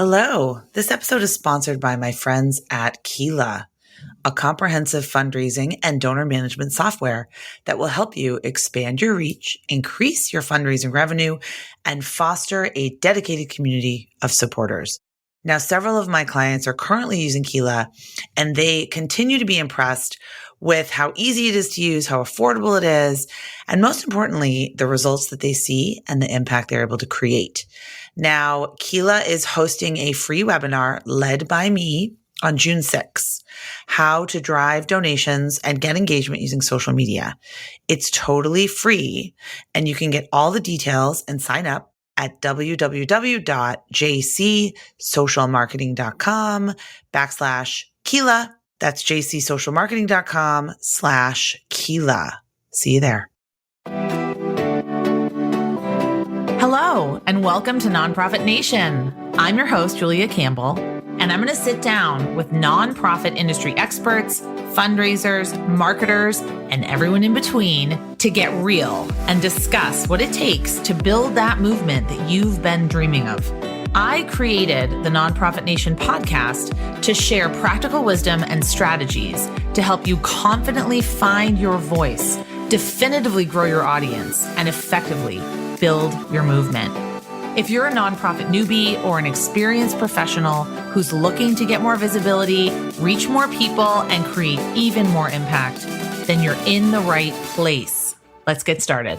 Hello. This episode is sponsored by my friends at Keela, a comprehensive fundraising and donor management software that will help you expand your reach, increase your fundraising revenue, and foster a dedicated community of supporters. Now, several of my clients are currently using Keela, and they continue to be impressed with how easy it is to use, how affordable it is, and most importantly, the results that they see and the impact they're able to create. Now, Keela is hosting a free webinar led by me on June 6th, how to drive donations and get engagement using social media. It's totally free, and you can get all the details and sign up at www.jcsocialmarketing.com/Keela. That's jcsocialmarketing.com/Keela. See you there. Hello, and welcome to Nonprofit Nation. I'm your host, Julia Campbell, and I'm going to sit down with nonprofit industry experts, fundraisers, marketers, and everyone in between to get real and discuss what it takes to build that movement that you've been dreaming of. I created the Nonprofit Nation podcast to share practical wisdom and strategies to help you confidently find your voice, definitively grow your audience, and effectively build your movement. If you're a nonprofit newbie or an experienced professional who's looking to get more visibility, reach more people, and create even more impact, then you're in the right place. Let's get started.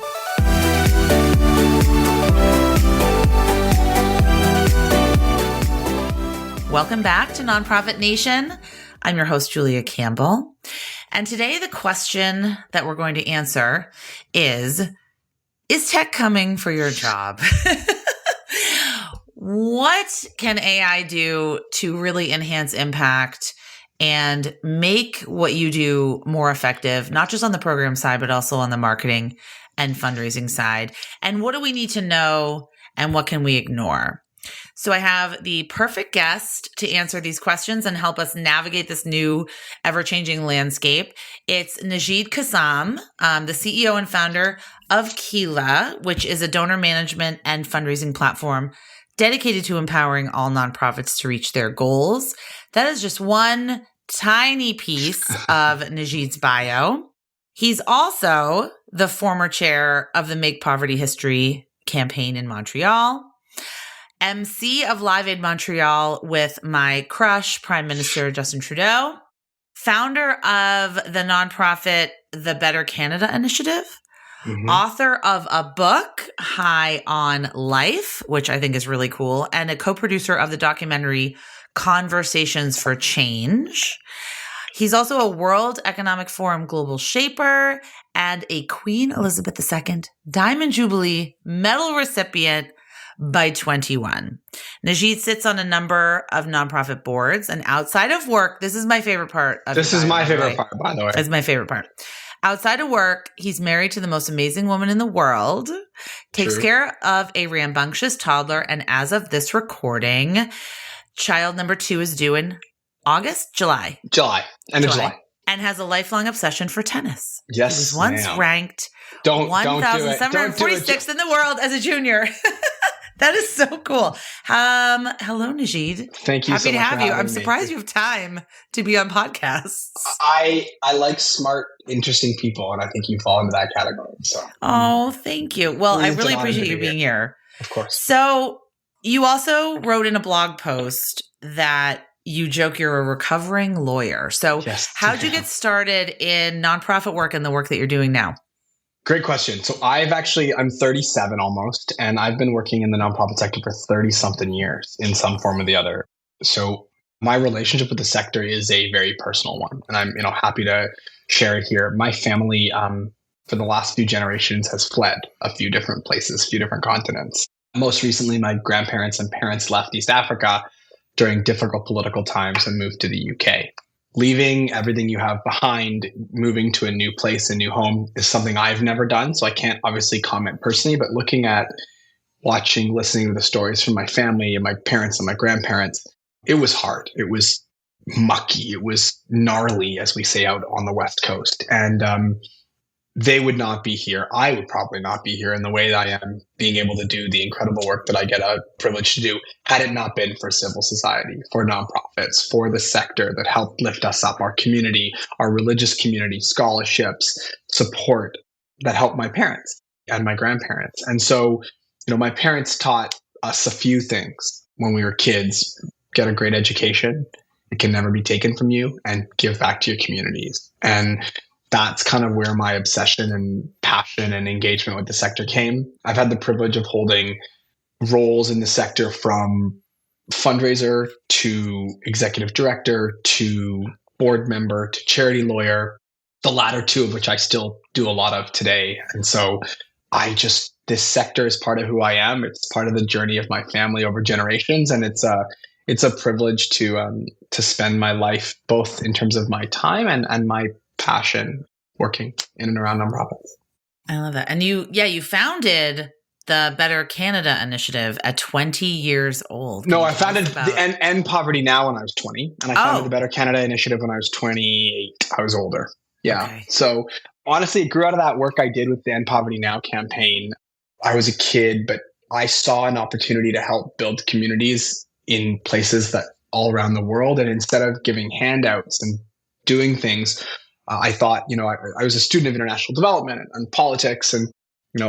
Welcome back to Nonprofit Nation. I'm your host, Julia Campbell. And today the question that we're going to answer is tech coming for your job? What can AI do to really enhance impact and make what you do more effective, not just on the program side, but also on the marketing and fundraising side? And what do we need to know and what can we ignore? So I have the perfect guest to answer these questions and help us navigate this new ever-changing landscape. It's Nejeed Kassam, the CEO and founder of Keela, which is a donor management and fundraising platform dedicated to empowering all nonprofits to reach their goals. That is just one tiny piece of Nejeed's bio. He's also the former chair of the Make Poverty History campaign in Montreal, MC of Live Aid Montreal with my crush, Prime Minister Justin Trudeau, founder of the nonprofit The Better Canada Initiative, author of a book, High on Life, which I think is really cool, and a co-producer of the documentary Conversations for Change. He's also a World Economic Forum Global Shaper and a Queen Elizabeth II Diamond Jubilee Medal recipient by 21. Najeed sits on a number of nonprofit boards, and outside of work, this is my favorite part. This is my favorite part, by the way. It's my favorite part. Outside of work, he's married to the most amazing woman in the world, takes care of a rambunctious toddler, and as of this recording, child number 2 is due in July, and has a lifelong obsession for tennis. Yes, he was once ranked 1,746th in the world as a junior. That is so cool. Hello, Nejeed. Thank you so much. Happy to have you. I'm surprised you have time to be on podcasts. I like smart, interesting people, and I think you fall into that category. So, thank you. Well, I really appreciate you being here. Of course. So, you also wrote in a blog post that you joke you're a recovering lawyer. So, how'd you get started in nonprofit work and the work that you're doing now? Great question. So I'm 37 almost, and I've been working in the nonprofit sector for 30 something years in some form or the other. So my relationship with the sector is a very personal one, and I'm happy to share it here. My family, for the last few generations, has fled a few different places, a few different continents. Most recently, my grandparents and parents left East Africa during difficult political times and moved to the UK. Leaving everything you have behind, moving to a new place, a new home is something I've never done. So I can't obviously comment personally, but listening to the stories from my family and my parents and my grandparents, it was hard. It was mucky. It was gnarly, as we say out on the West Coast. And they would not be here. I would probably not be here in the way that I am, being able to do the incredible work that I get a privilege to do, had it not been for civil society, for nonprofits, for the sector that helped lift us up, our community, our religious community, scholarships, support that helped my parents and my grandparents. And so, my parents taught us a few things when we were kids: get a great education, it can never be taken from you, and give back to your communities. And that's kind of where my obsession and passion and engagement with the sector came. I've had the privilege of holding roles in the sector, from fundraiser to executive director to board member to charity lawyer, the latter two of which I still do a lot of today. And so this sector is part of who I am. It's part of the journey of my family over generations. And it's a privilege to spend my life, both in terms of my time and my passion, working in and around nonprofits. I love that. And you founded the Better Canada initiative at 20 years old. No, I founded the End Poverty Now when I was 20, and I founded the Better Canada initiative when I was 28. I was older. Yeah. Okay. So honestly, it grew out of that work I did with the End Poverty Now campaign. I was a kid, but I saw an opportunity to help build communities in places that all around the world. And instead of giving handouts and doing things, I thought, I was a student of international development and politics. And,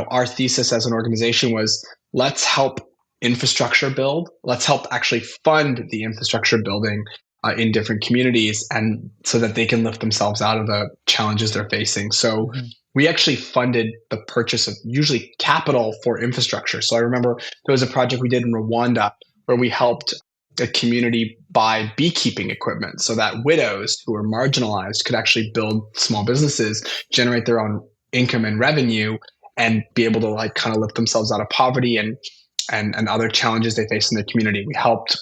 our thesis as an organization was, let's help infrastructure build. Let's help actually fund the infrastructure building in different communities, and so that they can lift themselves out of the challenges they're facing. So we actually funded the purchase of usually capital for infrastructure. So I remember there was a project we did in Rwanda where we helped a community buy beekeeping equipment so that widows who were marginalized could actually build small businesses, generate their own income and revenue, and be able to kind of lift themselves out of poverty and other challenges they face in the community. We helped,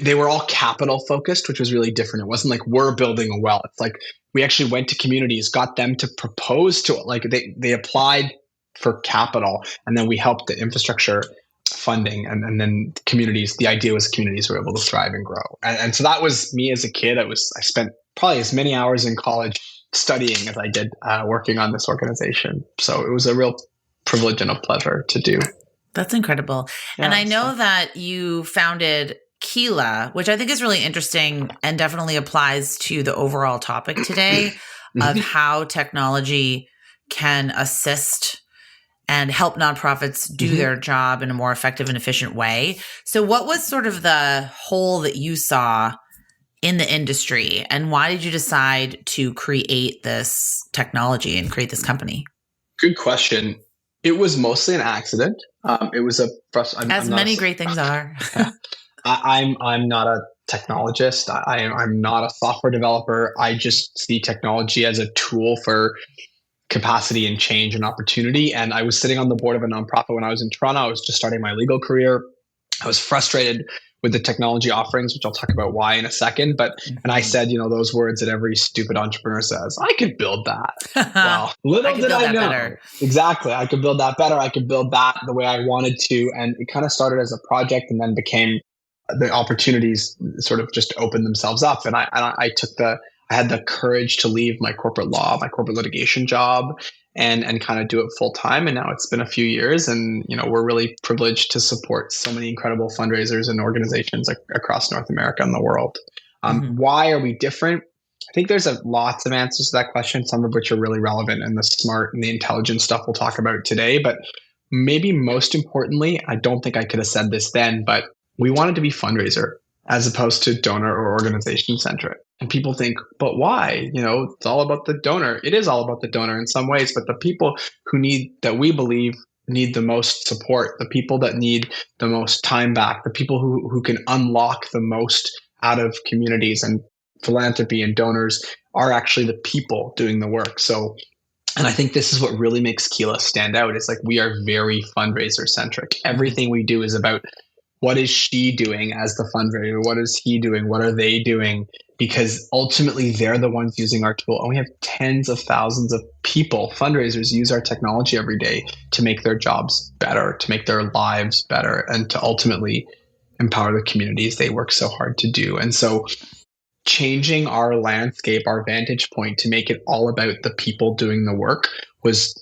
they were all capital focused, which was really different. It wasn't like we're building a well. It's like we actually went to communities, got them to propose to it. They applied for capital, and then we helped the infrastructure funding, and then communities. The idea was communities were able to thrive and grow. And so that was me as a kid. I spent probably as many hours in college studying as I did working on this organization. So it was a real privilege and a pleasure to do. That's incredible. Yeah, and I know that you founded Keela, which I think is really interesting and definitely applies to the overall topic today of how technology can assist and help nonprofits do their job in a more effective and efficient way. So what was sort of the hole that you saw in the industry, and why did you decide to create this technology and create this company? Good question. It was mostly an accident. It was as many great things are. I'm not a technologist. I'm not a software developer. I just see technology as a tool for capacity and change and opportunity. And I was sitting on the board of a nonprofit when I was in Toronto. I was just starting my legal career. I was frustrated with the technology offerings, which I'll talk about why in a second. And I said, those words that every stupid entrepreneur says, I could build that. Well, little did I know. Better. Exactly. I could build that better. I could build that the way I wanted to. And it kind of started as a project and then became the opportunities sort of just opened themselves up. And I had the courage to leave my corporate litigation job and kind of do it full time. And now it's been a few years, and we're really privileged to support so many incredible fundraisers and organizations across North America and the world. Why are we different? I think there's lots of answers to that question, some of which are really relevant, and the smart and the intelligent stuff we'll talk about today. But maybe most importantly, I don't think I could have said this then, but we wanted to be fundraiser as opposed to donor or organization centric. And people think, but why? It's all about the donor. It is all about the donor in some ways, but the people that we believe need the most support, the people that need the most time back, the people who can unlock the most out of communities and philanthropy and donors are actually the people doing the work. So, and I think this is what really makes Keela stand out. It's like we are very fundraiser centric. Everything we do is about what is she doing as the fundraiser? What is he doing? What are they doing? Because ultimately they're the ones using our tool. And we have tens of thousands of people, fundraisers, use our technology every day to make their jobs better, to make their lives better, and to ultimately empower the communities they work so hard to do. And so changing our landscape, our vantage point to make it all about the people doing the work was,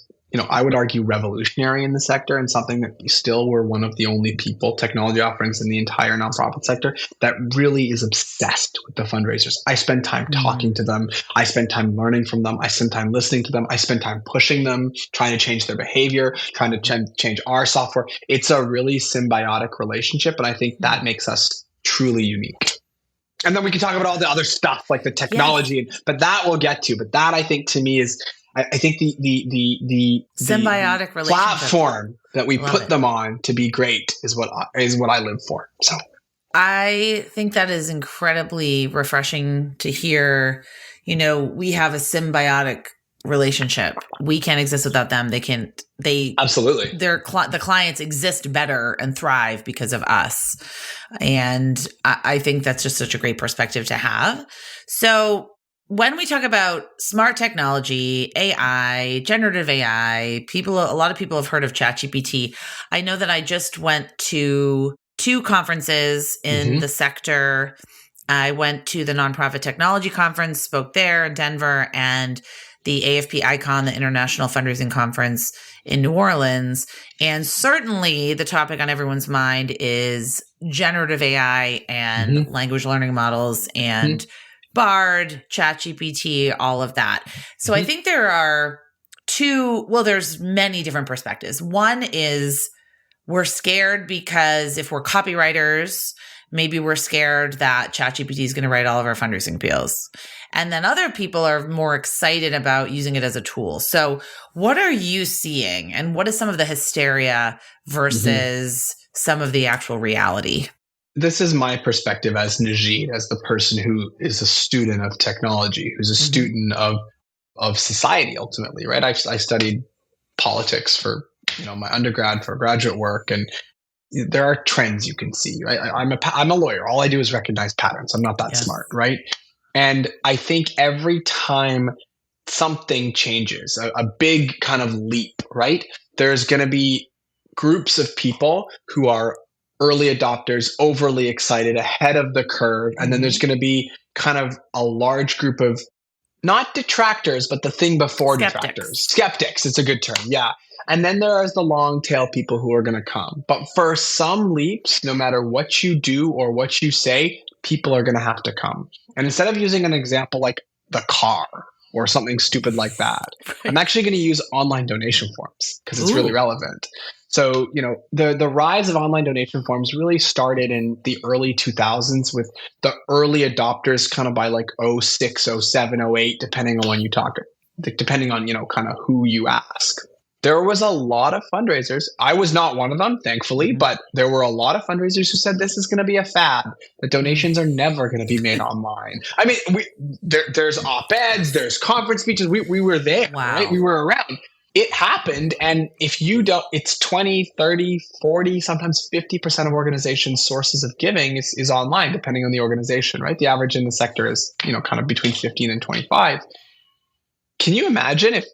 I would argue revolutionary in the sector, and something that we still were one of the only people, technology offerings in the entire nonprofit sector, that really is obsessed with the fundraisers. I spend time talking to them. I spend time learning from them. I spend time listening to them. I spend time pushing them, trying to change their behavior, trying to change our software. It's a really symbiotic relationship, and I think that makes us truly unique. And then we can talk about all the other stuff like the technology, but that we'll get to. But that, I think, to me is, I think the symbiotic relationship platform that we put them on to be great is what I live for. So I think that is incredibly refreshing to hear. We have a symbiotic relationship. We can't exist without them. They absolutely, the clients exist better and thrive because of us. And I think that's just such a great perspective to have. So when we talk about smart technology, AI, generative AI, a lot of people have heard of ChatGPT. I know that I just went to 2 conferences in the sector. I went to the Nonprofit Technology Conference, spoke there in Denver, and the AFP ICON, the International Fundraising Conference in New Orleans. And certainly the topic on everyone's mind is generative AI and language learning models and Bard, ChatGPT, all of that. So I think there are there's many different perspectives. One is we're scared because if we're copywriters, maybe we're scared that ChatGPT is going to write all of our fundraising appeals. And then other people are more excited about using it as a tool. So what are you seeing? And what is some of the hysteria versus some of the actual reality? This is my perspective as Nejeed, as the person who is a student of technology, who's a student of society ultimately, right? I studied politics for my undergrad, for graduate work, and there are trends you can see, right? I'm a lawyer. All I do is recognize patterns. I'm not that smart, right? And I think every time something changes, a big kind of leap, right? There's going to be groups of people who are early adopters, overly excited, ahead of the curve. And then there's going to be kind of a large group of not detractors, but the thing before detractors. Skeptics. It's a good term. Yeah. And then there is the long tail people who are going to come. But for some leaps, no matter what you do or what you say, people are going to have to come. And instead of using an example like the car or something stupid like that, I'm actually going to use online donation forms because it's really relevant. So, the rise of online donation forms really started in the early 2000s with the early adopters kind of by like 06, 07, 08, depending on when you talk, depending on, kind of who you ask. There was a lot of fundraisers. I was not one of them, thankfully, but there were a lot of fundraisers who said this is going to be a fad. The donations are never going to be made online. I mean, there's op-eds, there's conference speeches. We were there, right? We were around. It happened. And if you don't, it's 20, 30, 40, sometimes 50% of organizations' sources of giving is online, depending on the organization, right? The average in the sector is, kind of between 15 and 25. Can you imagine if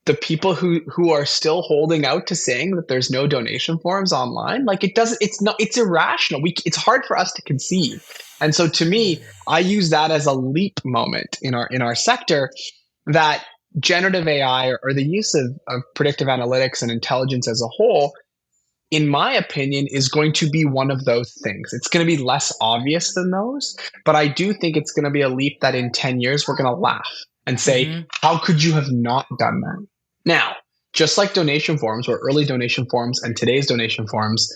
the people who are still holding out to saying that there's no donation forms online, like it's irrational. It's hard for us to conceive. And so to me, I use that as a leap moment in our sector, that generative AI or the use of predictive analytics and intelligence as a whole, in my opinion, is going to be one of those things. It's going to be less obvious than those, but I do think it's going to be a leap that in 10 years, we're going to laugh and say, how could you have not done that? Now, just like donation forms, where early donation forms and today's donation forms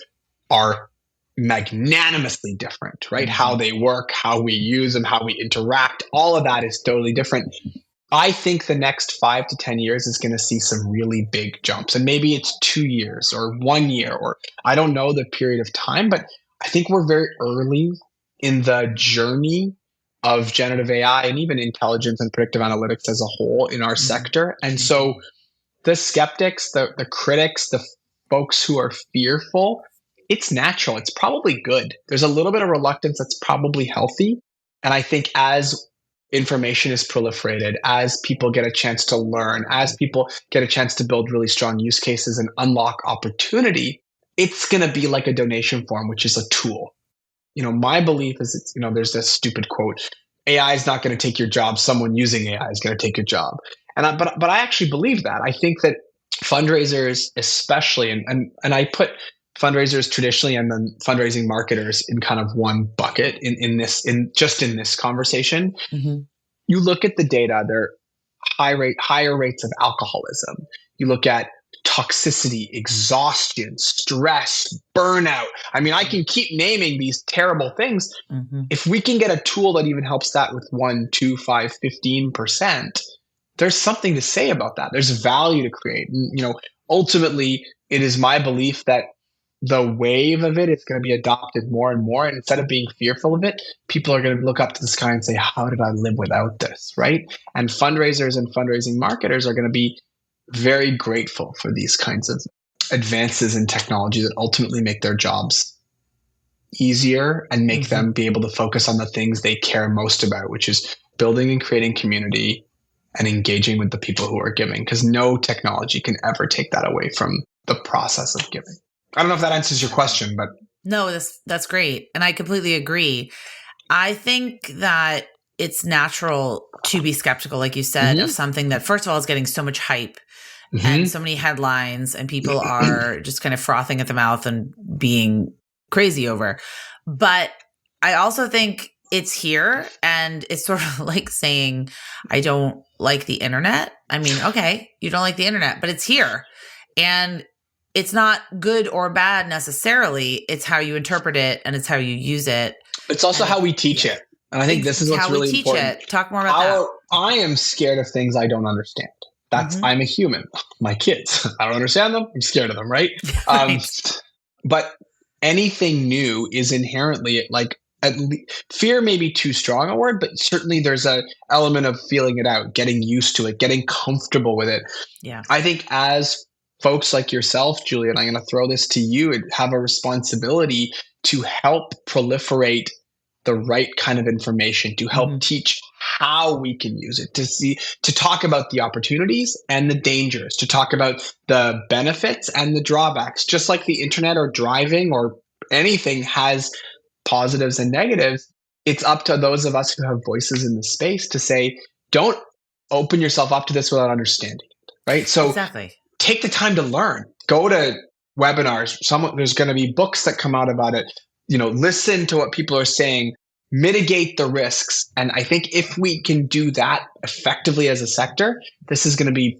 are magnanimously different, right? How they work, how we use them, how we interact, all of that is totally different. I think the next 5 to 10 years is going to see some really big jumps. And maybe it's 2 years or 1 year, or I don't know the period of time, but I think we're very early in the journey of generative AI and even intelligence and predictive analytics as a whole in our sector. And so the skeptics, the critics, the folks who are fearful, it's natural. It's probably good. There's a little bit of reluctance that's probably healthy. And I think as information is proliferated, as people get a chance to learn, as people get a chance to build really strong use cases and unlock opportunity, it's going to be like a donation form, which is a tool. My belief is, there's this stupid quote, AI is not going to take your job. Someone using AI is going to take your job. But I actually believe that. I think that fundraisers, especially, and I put fundraisers traditionally and then fundraising marketers in kind of one bucket in this conversation. Mm-hmm. You look at the data, they're higher rates of alcoholism. You look at toxicity, exhaustion, stress, burnout. I mean, I can keep naming these terrible things. Mm-hmm. If we can get a tool that even helps that with 1, 2, 5, 15%, there's something to say about that. There's value to create. And, ultimately, it is my belief that the wave of it is going to be adopted more and more. And instead of being fearful of it, people are going to look up to the sky and say, how did I live without this? Right. And fundraisers and fundraising marketers are going to be very grateful for these kinds of advances in technology that ultimately make their jobs easier and make them be able to focus on the things they care most about, which is building and creating community and engaging with the people who are giving, because no technology can ever take that away from the process of giving. I don't know if that answers your question, but no, that's great. And I completely agree. I think that it's natural to be skeptical, like you said, of something that, first of all, is getting so much hype and so many headlines, and people are just kind of frothing at the mouth and being crazy over. But I also think it's here, and it's sort of like saying, I don't like the internet. I mean, okay, you don't like the internet, but it's here. And it's not good or bad necessarily. It's how you interpret it, and it's how you use it. It's also how we teach it. And I think this is what's really important. It. Talk more about that. I am scared of things I don't understand. I'm a human. My kids, I don't understand them. I'm scared of them, right? Right. But anything new is inherently like, fear may be too strong a word, but certainly there's an element of feeling it out, getting used to it, getting comfortable with it. Yeah. I think as folks like yourself, Julian, I'm going to throw this to you, and have a responsibility to help proliferate the right kind of information, to help teach how we can use it, to talk about the opportunities and the dangers, to talk about the benefits and the drawbacks. Just like the internet or driving or anything has positives and negatives, it's up to those of us who have voices in the space to say, don't open yourself up to this without understanding it, right? So exactly. Take the time to learn. Go to webinars. There's going to be books that come out about it. Listen to what people are saying, mitigate the risks. And I think if we can do that effectively as a sector, this is going to be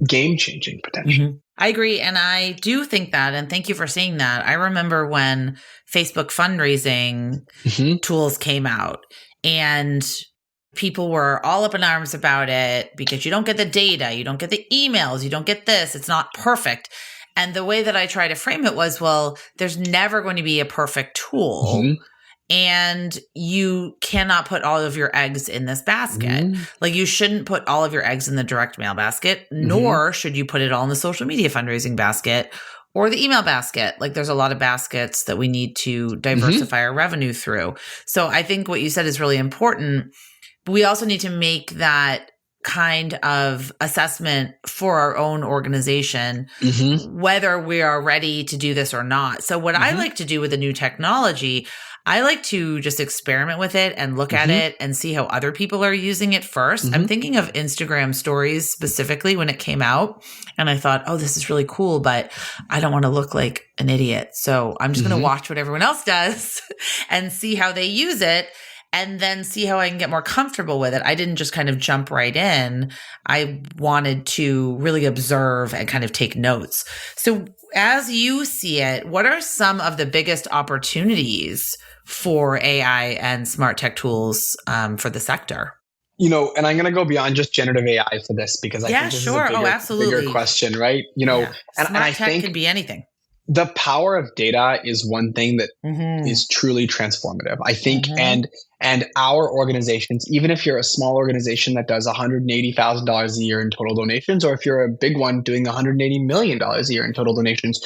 game-changing potentially. I agree. And I do think that, and thank you for saying that. I remember when Facebook fundraising tools came out, and people were all up in arms about it because you don't get the data, you don't get the emails, you don't get this, it's not perfect. And the way that I try to frame it was, well, there's never going to be a perfect tool. And you cannot put all of your eggs in this basket. Like, you shouldn't put all of your eggs in the direct mail basket, nor should you put it all in the social media fundraising basket or the email basket. Like, there's a lot of baskets that we need to diversify our revenue through. So I think what you said is really important. But we also need to make that kind of assessment for our own organization, whether we are ready to do this or not. So what I like to do with the new technology, I like to just experiment with it and look at it and see how other people are using it first. I'm thinking of Instagram stories specifically when it came out. And I thought, oh, this is really cool, but I don't want to look like an idiot. So I'm just going to watch what everyone else does and see how they use it, and then see how I can get more comfortable with it. I didn't just kind of jump right in. I wanted to really observe and kind of take notes. So as you see it, what are some of the biggest opportunities for AI and smart tech tools for the sector? And I'm going to go beyond just generative AI for this, because I think this is a bigger question, right? Smart and I tech think can be anything. The power of data is one thing that is truly transformative, I think. And our organizations, even if you're a small organization that does $180,000 a year in total donations, or if you're a big one doing $180 million a year in total donations,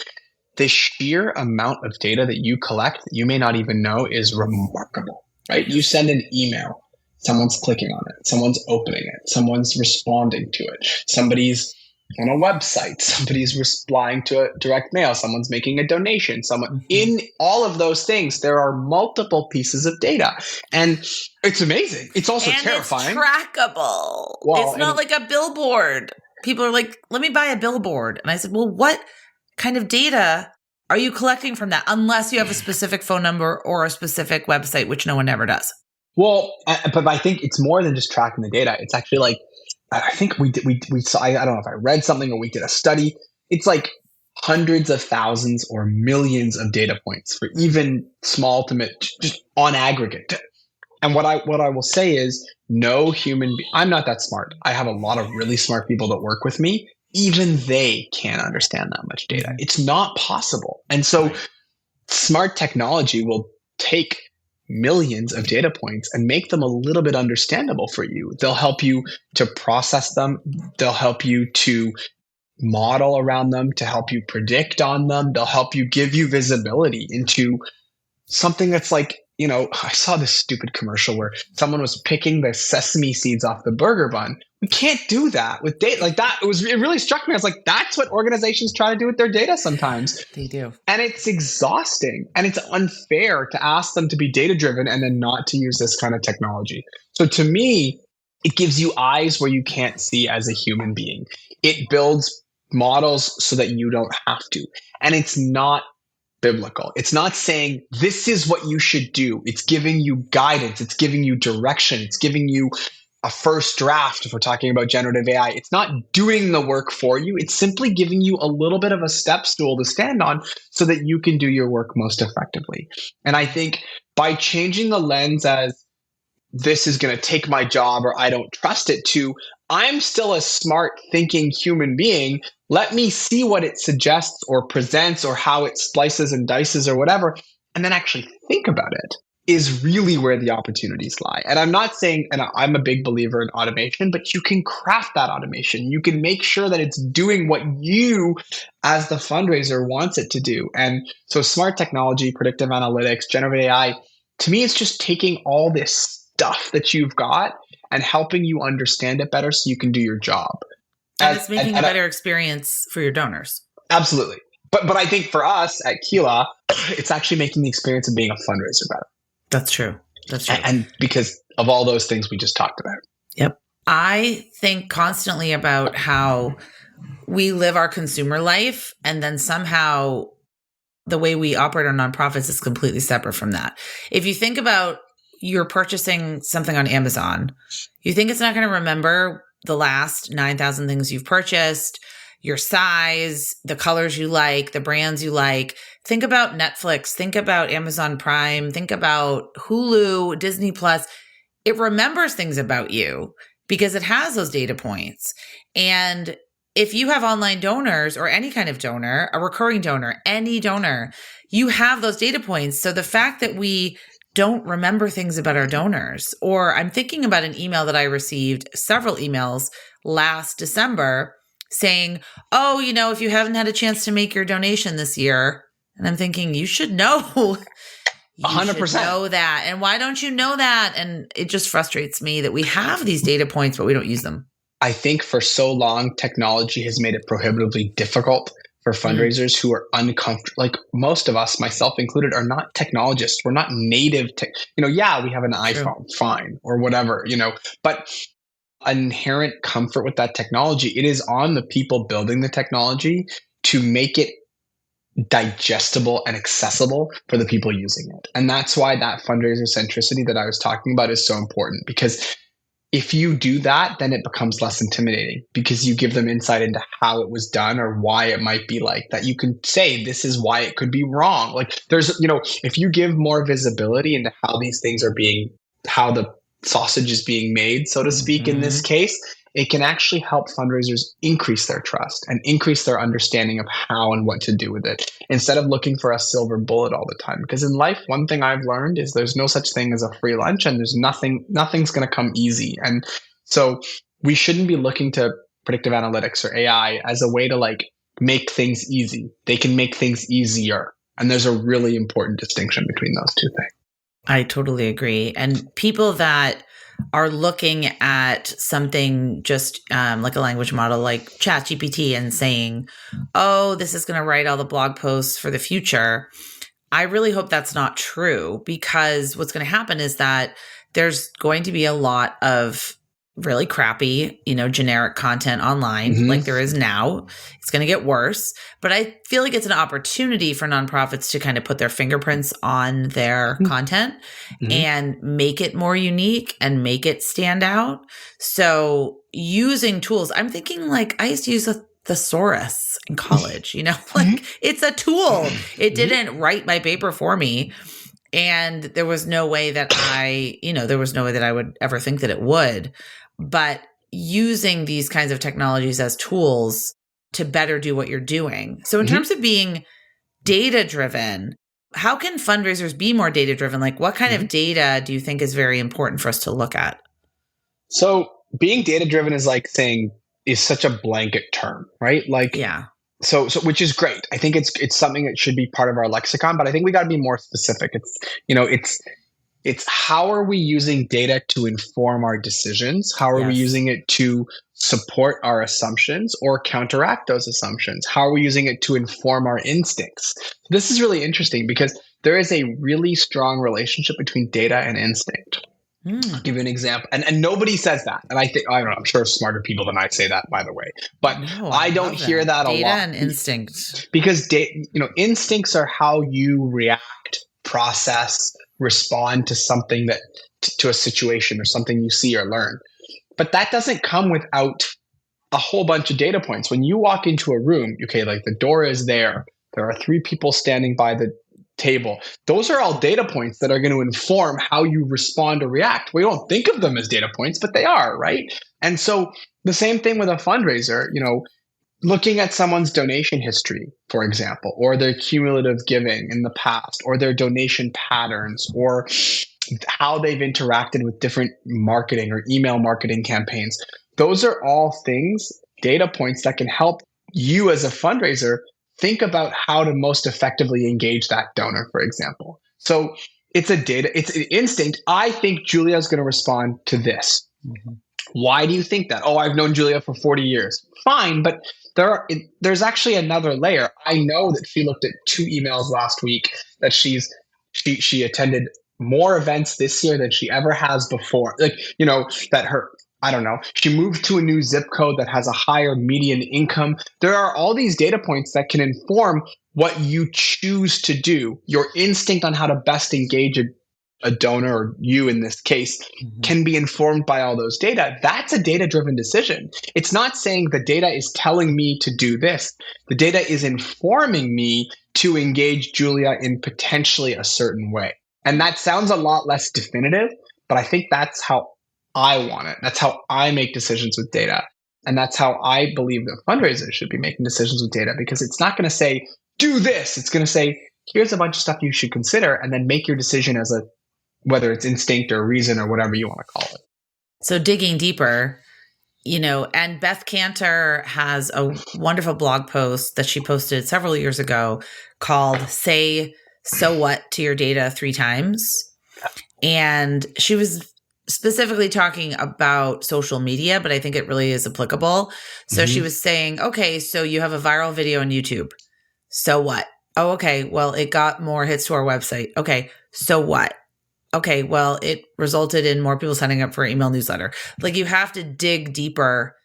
the sheer amount of data that you collect that you may not even know is remarkable, right? You send an email, someone's clicking on it, someone's opening it, someone's responding to it, somebody's on a website, somebody's replying to a direct mail, someone's making a donation, in all of those things, there are multiple pieces of data. And it's amazing. It's also terrifying. It's trackable. It's not like a billboard. People are like, let me buy a billboard. And I said, well, what kind of data are you collecting from that? Unless you have a specific phone number or a specific website, which no one ever does. Well, but I think it's more than just tracking the data. It's actually like, I think we saw, I don't know if I read something or we did a study. It's like hundreds of thousands or millions of data points for even small to mid, just on aggregate. And what I will say is no human I'm not that smart. I have a lot of really smart people that work with me. Even they can't understand that much data. Mm-hmm. It's not possible. And so smart technology will take millions of data points and make them a little bit understandable for you. They'll help you to process them. They'll help you to model around them, to help you predict on them. They'll help you give you visibility into something that's like, I saw this stupid commercial where someone was picking the sesame seeds off the burger bun. We can't do that with data like that. It really struck me. I was like, that's what organizations try to do with their data sometimes. They do. And it's exhausting and it's unfair to ask them to be data driven and then not to use this kind of technology. So to me, it gives you eyes where you can't see as a human being. It builds models so that you don't have to. And it's not biblical. It's not saying this is what you should do. It's giving you guidance. It's giving you direction. It's giving you a first draft. If we're talking about generative AI, it's not doing the work for you. It's simply giving you a little bit of a step stool to stand on so that you can do your work most effectively. And I think by changing the lens as this is going to take my job or I don't trust it to, I'm still a smart thinking human being. Let me see what it suggests or presents or how it slices and dices or whatever, and then actually think about it is really where the opportunities lie. And I'm not saying, and I'm a big believer in automation, but you can craft that automation. You can make sure that it's doing what you as the fundraiser wants it to do. And so smart technology, predictive analytics, generative AI, to me, it's just taking all this stuff that you've got and helping you understand it better so you can do your job. And it's making a better experience for your donors. Absolutely. But I think for us at Keela, it's actually making the experience of being a fundraiser better. That's true. That's true. And because of all those things we just talked about. Yep. I think constantly about how we live our consumer life and then somehow the way we operate our nonprofits is completely separate from that. If you think about you're purchasing something on Amazon, you think it's not going to remember the last 9,000 things you've purchased, your size, the colors you like, the brands you like. Think about Netflix, think about Amazon Prime, think about Hulu, Disney Plus. It remembers things about you because it has those data points. And if you have online donors or any kind of donor, a recurring donor, any donor, you have those data points. So the fact that we don't remember things about our donors, or I'm thinking about an email that I received, several emails last December saying, oh, if you haven't had a chance to make your donation this year, and I'm thinking, you should know. You 100%. should know that. And why don't you know that? And it just frustrates me that we have these data points, but we don't use them. I think for so long, technology has made it prohibitively difficult for fundraisers who are uncomfortable. Like most of us, myself included, are not technologists. We're not native tech. Yeah, we have an iPhone, fine, or whatever, but inherent comfort with that technology, it is on the people building the technology to make it digestible and accessible for the people using it. And that's why that fundraiser centricity that I was talking about is so important, because if you do that, then it becomes less intimidating because you give them insight into how it was done or why it might be like that. You can say, this is why it could be wrong. Like there's, if you give more visibility into how these things are how the sausage is being made, so to speak, in this case, it can actually help fundraisers increase their trust and increase their understanding of how and what to do with it instead of looking for a silver bullet all the time. Because in life, one thing I've learned is there's no such thing as a free lunch and nothing's going to come easy. And so we shouldn't be looking to predictive analytics or AI as a way to make things easy. They can make things easier. And there's a really important distinction between those two things. I totally agree. And people that are looking at something just like a language model like ChatGPT and saying, oh, this is going to write all the blog posts for the future. I really hope that's not true, because what's going to happen is that there's going to be a lot of really crappy, generic content online, Mm-hmm. like there is now. It's going to get worse, but I feel like it's an opportunity for nonprofits to kind of put their fingerprints on their content and make it more unique and make it stand out. So using tools, I'm thinking like I used to use a thesaurus in college, like it's a tool. It didn't write my paper for me. And there was no way that I would ever think that it would. But using these kinds of technologies as tools to better do what you're doing. So in terms of being data driven, how can fundraisers be more data driven? Like what kind of data do you think is very important for us to look at? So being data driven is such a blanket term, right? Like, yeah. So which is great. I think it's something that should be part of our lexicon, but I think we got to be more specific. It's how are we using data to inform our decisions? How are we using it to support our assumptions or counteract those assumptions? How are we using it to inform our instincts? This is really interesting because there is a really strong relationship between data and instinct. I'll give you an example. And nobody says that. And I don't know, I'm sure smarter people than I say that, by the way. But no, I don't hear that a lot. Data and instinct. Because instincts are how you react, process, respond to something to a situation or something you see or learn. But that doesn't come without a whole bunch of data points. When you walk into a room, okay, like the door is there. There are 3 people standing by the table. Those are all data points that are going to inform how you respond or react. We don't think of them as data points, but they are, right? And so the same thing with a fundraiser, looking at someone's donation history, for example, or their cumulative giving in the past, or their donation patterns, or how they've interacted with different marketing or email marketing campaigns. Those are all things, data points that can help you as a fundraiser think about how to most effectively engage that donor, for example. So it's an instinct. I think Julia is going to respond to this. Why do you think that? Oh, I've known Julia for 40 years. Fine, but there's actually another layer. I know that she looked at 2 emails last week, that she attended more events this year than she ever has before. I don't know, she moved to a new zip code that has a higher median income. There are all these data points that can inform what you choose to do. Your instinct on how to best engage a donor, or you in this case, can be informed by all those data. That's a data-driven decision. It's not saying the data is telling me to do this. The data is informing me to engage Julia in potentially a certain way. And that sounds a lot less definitive, but I think that's how I want it. That's how I make decisions with data. And that's how I believe that fundraisers should be making decisions with data, because it's not going to say, do this. It's going to say, here's a bunch of stuff you should consider, and then make your decision as whether it's instinct or reason or whatever you want to call it. So digging deeper, and Beth Cantor has a wonderful blog post that she posted several years ago called Say So What to Your Data 3 Times. And she was specifically talking about social media, but I think it really is applicable. So she was saying, okay, so you have a viral video on YouTube. So what? Oh, okay. Well, it got more hits to our website. Okay. So what? Okay. Well, it resulted in more people signing up for our email newsletter. Like, you have to dig deeper.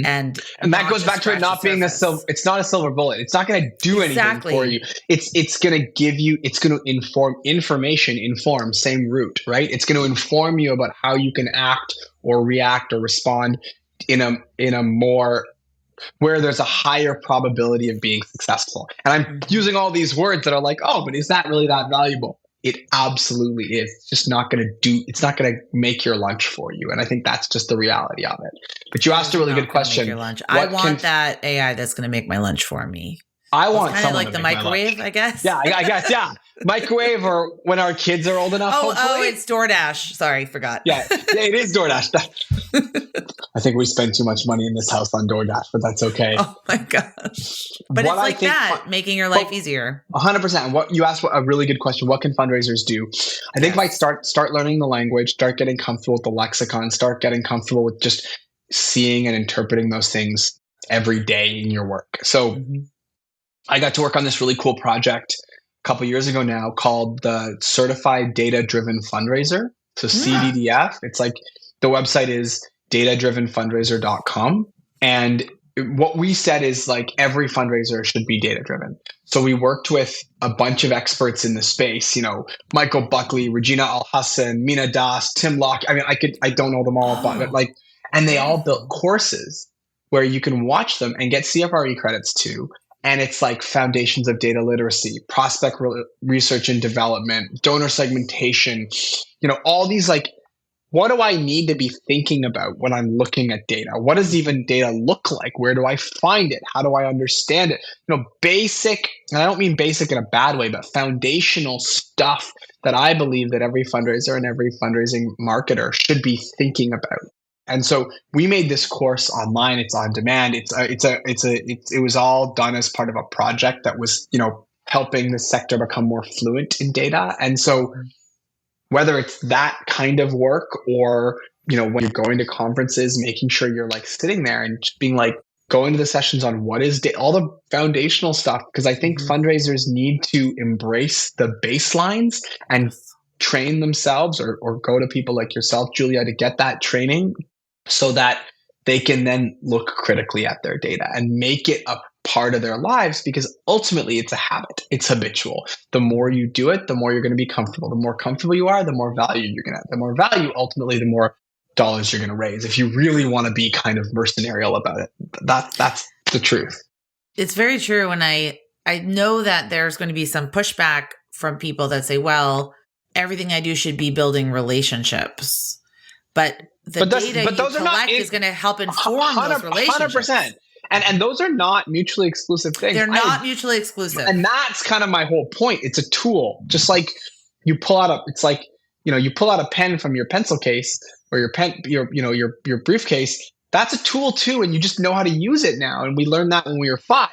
And that goes back to it not being it's not a silver bullet. It's not going to do anything for you. It's going to give you, it's going to inform, same root, right? It's going to inform you about how you can act or react or respond in a more, where there's a higher probability of being successful. And I'm using all these words that are like, oh, but is that really that valuable? It absolutely is. It's just not going to make your lunch for you. And I think that's just the reality of it. But you asked a really good question. Your lunch. I want that AI that's going to make my lunch for me. I want kind of like the microwave, I guess. Yeah, I guess. Yeah. Microwave, or when our kids are old enough, hopefully. It's DoorDash. Sorry, forgot. Yeah, it is DoorDash. I think we spend too much money in this house on DoorDash, but that's okay. Oh my gosh. But what it's like that, making your life easier. 100%. What you asked, a really good question. What can fundraisers do? I think by start learning the language, start getting comfortable with the lexicon, start getting comfortable with just seeing and interpreting those things every day in your work. So I got to work on this really cool project a couple years ago now called the Certified Data Driven Fundraiser. So CDDF. It's like the website is datadrivenfundraiser.com. And what we said is like every fundraiser should be data driven. So we worked with a bunch of experts in the space, you know, Michael Buckley, Regina Al-Hassan, Mina Das, Tim Locke. I mean, I don't know them all, but like, and they all built courses where you can watch them and get CFRE credits too. And it's like foundations of data literacy, prospect research and development, donor segmentation, you know, all these like, what do I need to be thinking about when I'm looking at data? What does even data look like? Where do I find it? How do I understand it? You know, basic, and I don't mean basic in a bad way, but foundational stuff that I believe that every fundraiser and every fundraising marketer should be thinking about. And so we made this course online. It's on demand. It was all done as part of a project that was, you know, helping the sector become more fluent in data. And so whether it's that kind of work or, you know, when you're going to conferences, making sure you're like sitting there and just being like, going to the sessions on what is all the foundational stuff. Because I think fundraisers need to embrace the baselines and train themselves or go to people like yourself, Julia, to get that training so that they can then look critically at their data and make it a part of their lives, because ultimately it's a habit. It's habitual. The more you do it, the more you're going to be comfortable. The more comfortable you are, the more value you're going to have. The more value, ultimately, the more dollars you're going to raise. If you really want to be kind of mercenarial about it, that's the truth. It's very true. And I know that there's going to be some pushback from people that say, well, everything I do should be building relationships. But the data you collect is going to help inform those relationships. 100%. And those are not mutually exclusive things. They're not mutually exclusive. And that's kind of my whole point. It's a tool. Just like you pull out it's like, you know, you pull out a pen from your pencil case or your briefcase. That's a tool too. And you just know how to use it now. And we learned that when we were 5.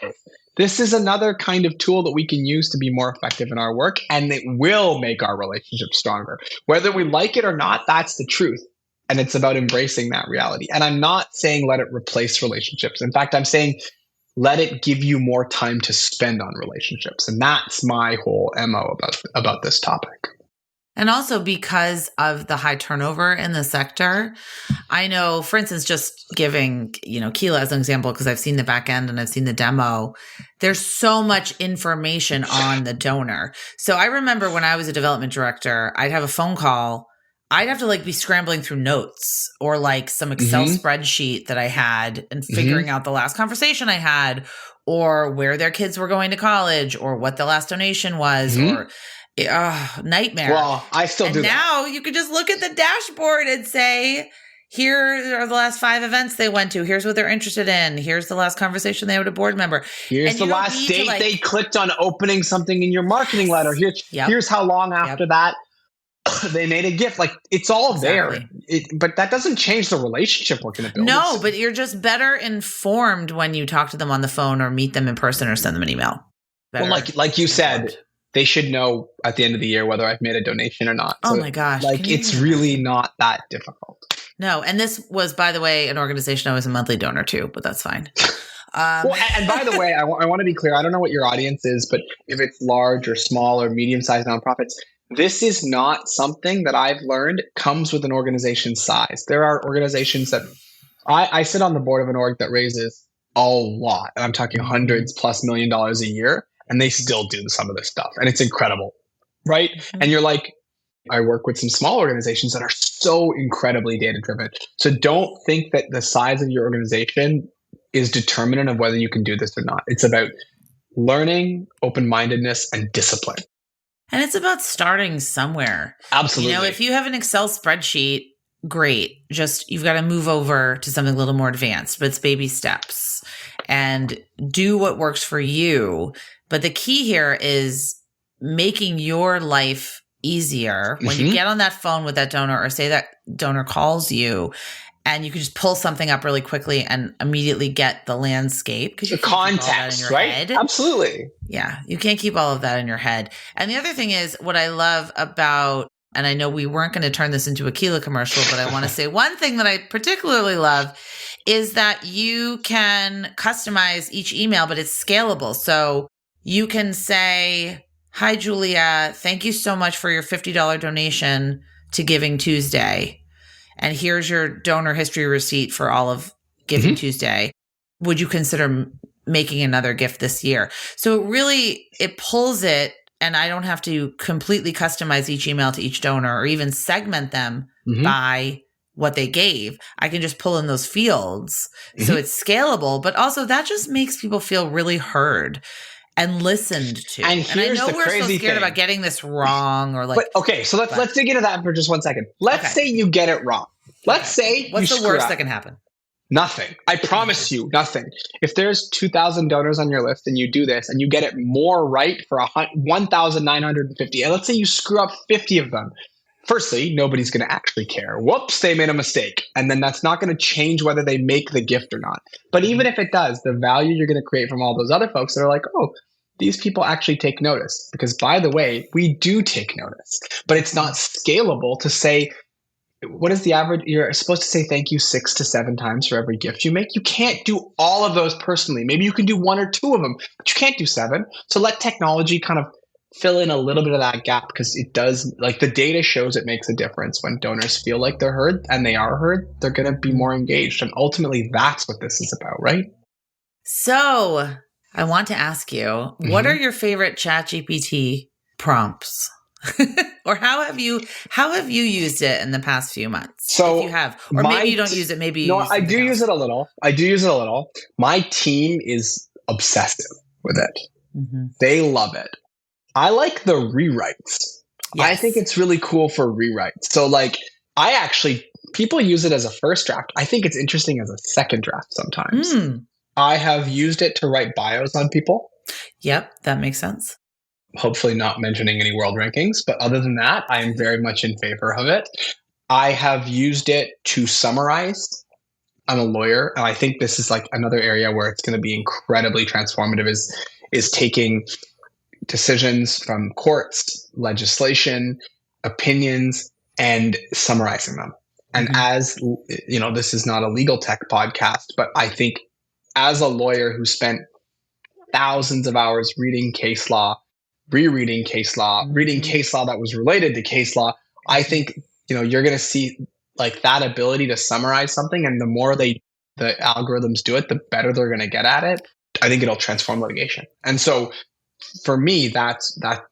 This is another kind of tool that we can use to be more effective in our work. And it will make our relationship stronger. Whether we like it or not, that's the truth. And it's about embracing that reality. And I'm not saying let it replace relationships. In fact, I'm saying let it give you more time to spend on relationships. And that's my whole MO about this topic. And also because of the high turnover in the sector, I know, for instance, just giving, you know, Keela as an example, because I've seen the back end and I've seen the demo, there's so much information on the donor. So I remember when I was a development director, I'd have a phone call. I'd have to like be scrambling through notes or like some Excel spreadsheet that I had and figuring out the last conversation I had or where their kids were going to college or what the last donation was or nightmare. Well, I still do that. Now you could just look at the dashboard and say, here are the last 5 events they went to. Here's what they're interested in. Here's the last conversation they had with a board member. Here's the last date they clicked on opening something in your marketing letter. Here's how long after that they made a gift. Like, it's all there. But that doesn't change the relationship we're going to build. No, but you're just better informed when you talk to them on the phone or meet them in person or send them an email. Well, like you said, they should know at the end of the year whether I've made a donation or not. Oh my gosh. Like, it's really not that difficult. No. And this was, by the way, an organization I was a monthly donor to, but that's fine. Well, and by the way, I want to be clear. I don't know what your audience is, but if it's large or small or medium-sized nonprofits, this is not something that I've learned comes with an organization's size. There are organizations that I sit on the board of an org that raises a lot. And I'm talking hundreds plus $1 million a year, and they still do some of this stuff. And it's incredible, right? And you're like, I work with some small organizations that are so incredibly data-driven. So don't think that the size of your organization is determinant of whether you can do this or not. It's about learning, open-mindedness, and discipline. And it's about starting somewhere. Absolutely. You know, if you have an Excel spreadsheet, great. Just you've got to move over to something a little more advanced, but it's baby steps and do what works for you. But the key here is making your life easier when you get on that phone with that donor, or say that donor calls you, and you can just pull something up really quickly and immediately get the landscape, because you can't keep all that in your head. Absolutely. Yeah, you can't keep all of that in your head. And the other thing is, what I love about, and I know we weren't going to turn this into a Keela commercial, but I want to say one thing that I particularly love is that you can customize each email, but it's scalable. So you can say, "Hi, Julia, thank you so much for your $50 donation to Giving Tuesday. And here's your donor history receipt for all of Giving Tuesday. Would you consider making another gift this year?" So it pulls it, and I don't have to completely customize each email to each donor or even segment them by what they gave. I can just pull in those fields. So it's scalable, but also that just makes people feel really heard and listened to. And I know we're so scared about getting this wrong, or like. But okay, so let's dig into that for just 1 second. Let's say you get it wrong. Let's say what's the worst that can happen? Nothing. I promise you, nothing. If there's 2,000 donors on your list and you do this and you get it more right for 1,950, and let's say you screw up 50 of them. Firstly, nobody's going to actually care. Whoops, they made a mistake. And then that's not going to change whether they make the gift or not. But even if it does, the value you're going to create from all those other folks that are like, oh, these people actually take notice. Because by the way, we do take notice. But it's not scalable to say, what is the average? You're supposed to say thank you 6 to 7 times for every gift you make. You can't do all of those personally. Maybe you can do 1 or 2 of them, but you can't do 7. So let technology kind of fill in a little bit of that gap, because it does, like, the data shows it makes a difference when donors feel like they're heard, and they are heard. They're going to be more engaged. And ultimately, that's what this is about, right? So I want to ask you, what are your favorite ChatGPT prompts? Or how have you used it in the past few months? So if you have, or maybe you don't use it. Maybe you I do use it a little. My team is obsessive with it. They love it. I like the rewrites. Yes. I think it's really cool for rewrites. So like, people use it as a first draft. I think it's interesting as a second draft sometimes. I have used it to write bios on people. Yep, that makes sense. Hopefully not mentioning any world rankings, but other than that, I am very much in favor of it. I have used it to summarize. I'm a lawyer, and I think this is like another area where it's going to be incredibly transformative, is taking decisions from courts, legislation, opinions, and summarizing them. And as you know, this is not a legal tech podcast, but I think as a lawyer who spent thousands of hours reading case law, rereading case law, reading case law that was related to case law, I think, you're going to see like that ability to summarize something, and the more the algorithms do it, the better they're going to get at it. I think it'll transform litigation. And so for me,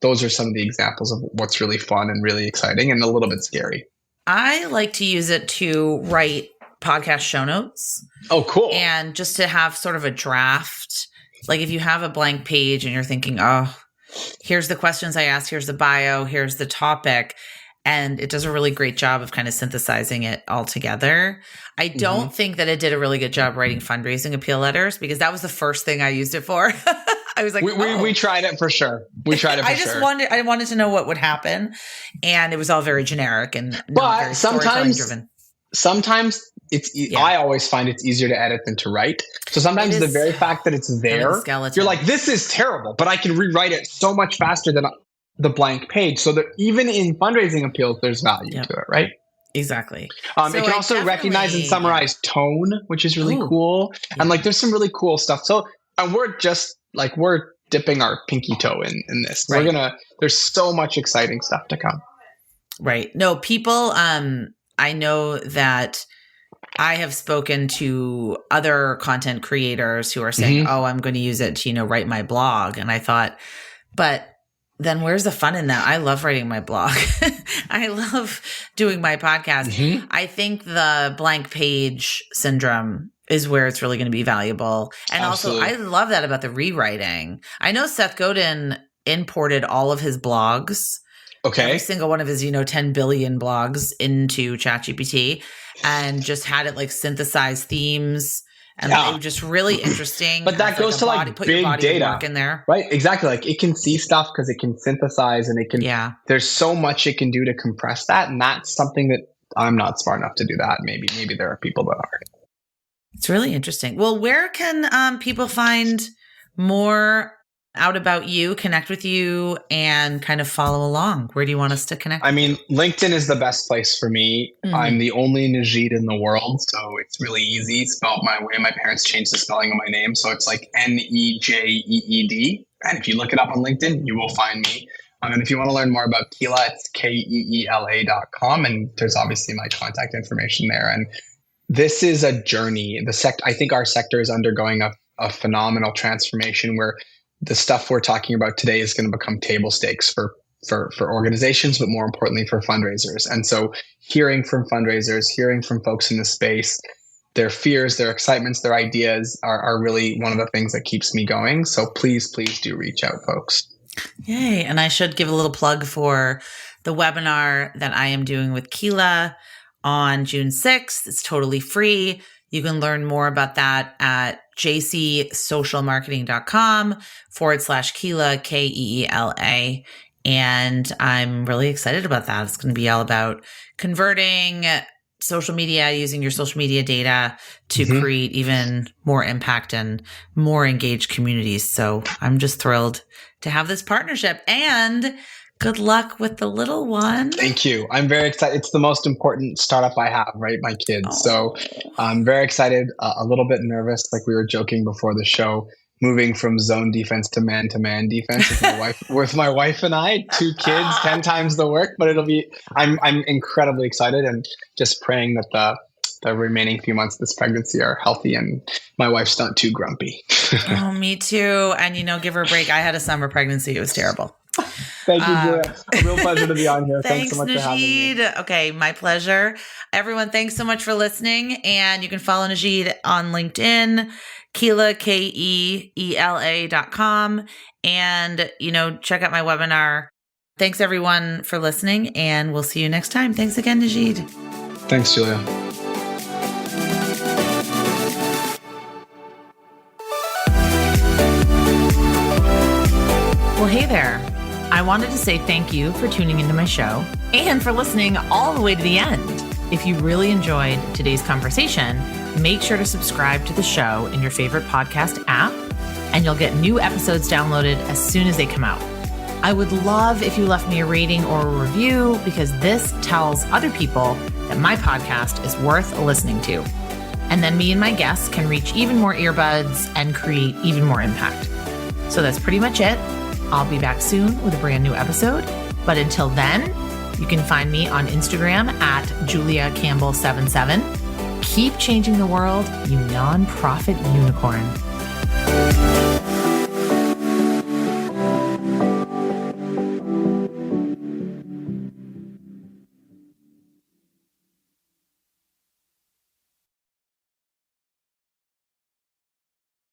those are some of the examples of what's really fun and really exciting and a little bit scary. I like to use it to write podcast show notes. Oh, cool. And just to have sort of a draft. Like if you have a blank page and you're thinking, oh, here's the questions I asked, here's the bio, here's the topic. And it does a really great job of kind of synthesizing it all together. I don't think that it did a really good job writing fundraising appeal letters, because that was the first thing I used it for. I was like, we tried it for sure. I wanted to know what would happen. And it was all very generic and very sometimes driven. Sometimes I always find it's easier to edit than to write. So sometimes the very fact that it's there, you're like, this is terrible, but I can rewrite it so much faster than the blank page. So that even in fundraising appeals, there's value to it, right? Exactly. It can also recognize and summarize tone, which is really cool. Yeah. And like, there's some really cool stuff. So, and we're dipping our pinky toe in this. Right. There's so much exciting stuff to come. Right. No, people, I know that I have spoken to other content creators who are saying, oh, I'm going to use it to, write my blog. And I thought, but then where's the fun in that? I love writing my blog. I love doing my podcast. I think the blank page syndrome is where it's really going to be valuable. And Absolutely. Also, I love that about the rewriting. I know Seth Godin imported all of his blogs, every single one of his, 10 billion blogs into ChatGPT, and just had it like synthesize themes And it was just really interesting. But that goes to put your big body data work in there. Right? Exactly. Like it can see stuff because it can synthesize and it can, there's so much it can do to compress that. And that's something that I'm not smart enough to do that. Maybe there are people that are. It's really interesting. Well, where can people find more out about you, connect with you, and kind of follow along? Where do you want us to connect? I mean, LinkedIn is the best place for me. Mm-hmm. I'm the only Nejeed in the world, so it's really easy. Spelled my way. My parents changed the spelling of my name, so it's like Nejeed. And if you look it up on LinkedIn, you will find me. And if you want to learn more about Keela, it's Keela.com. And there's obviously my contact information there. And this is a journey. I think our sector is undergoing a phenomenal transformation where the stuff we're talking about today is going to become table stakes for organizations, but more importantly for fundraisers. And so hearing from fundraisers, hearing from folks in the space, their fears, their excitements, their ideas are really one of the things that keeps me going. So please do reach out, folks. Yay. And I should give a little plug for the webinar that I am doing with Keela on June 6th. It's totally free. You can learn more about that at jcsocialmarketing.com/Keela, Keela. And I'm really excited about that. It's going to be all about converting social media, using your social media data to create even more impact and more engaged communities. So I'm just thrilled to have this partnership, and good luck with the little one. Thank you. I'm very excited. It's the most important startup I have, right? My kids. So I'm very excited, a little bit nervous. Like we were joking before the show, moving from zone defense to man defense with my wife and I, 2 kids, 10 times the work, but I'm incredibly excited and just praying that the remaining few months of this pregnancy are healthy and my wife's not too grumpy. Oh, me too. And, give her a break. I had a summer pregnancy. It was terrible. Thank you, Julia. A real pleasure to be on here. Thanks so much Nejeed. for having me. Okay, my pleasure. Everyone, thanks so much for listening. And you can follow Nejeed on LinkedIn, Keela, Keela.com. And, check out my webinar. Thanks, everyone, for listening. And we'll see you next time. Thanks again, Nejeed. Thanks, Julia. Well, hey there. I wanted to say thank you for tuning into my show and for listening all the way to the end. If you really enjoyed today's conversation, make sure to subscribe to the show in your favorite podcast app, and you'll get new episodes downloaded as soon as they come out. I would love if you left me a rating or a review, because this tells other people that my podcast is worth listening to. And then me and my guests can reach even more earbuds and create even more impact. So that's pretty much it. I'll be back soon with a brand new episode. But until then, you can find me on Instagram at JuliaCampbell77. Keep changing the world, you nonprofit unicorn.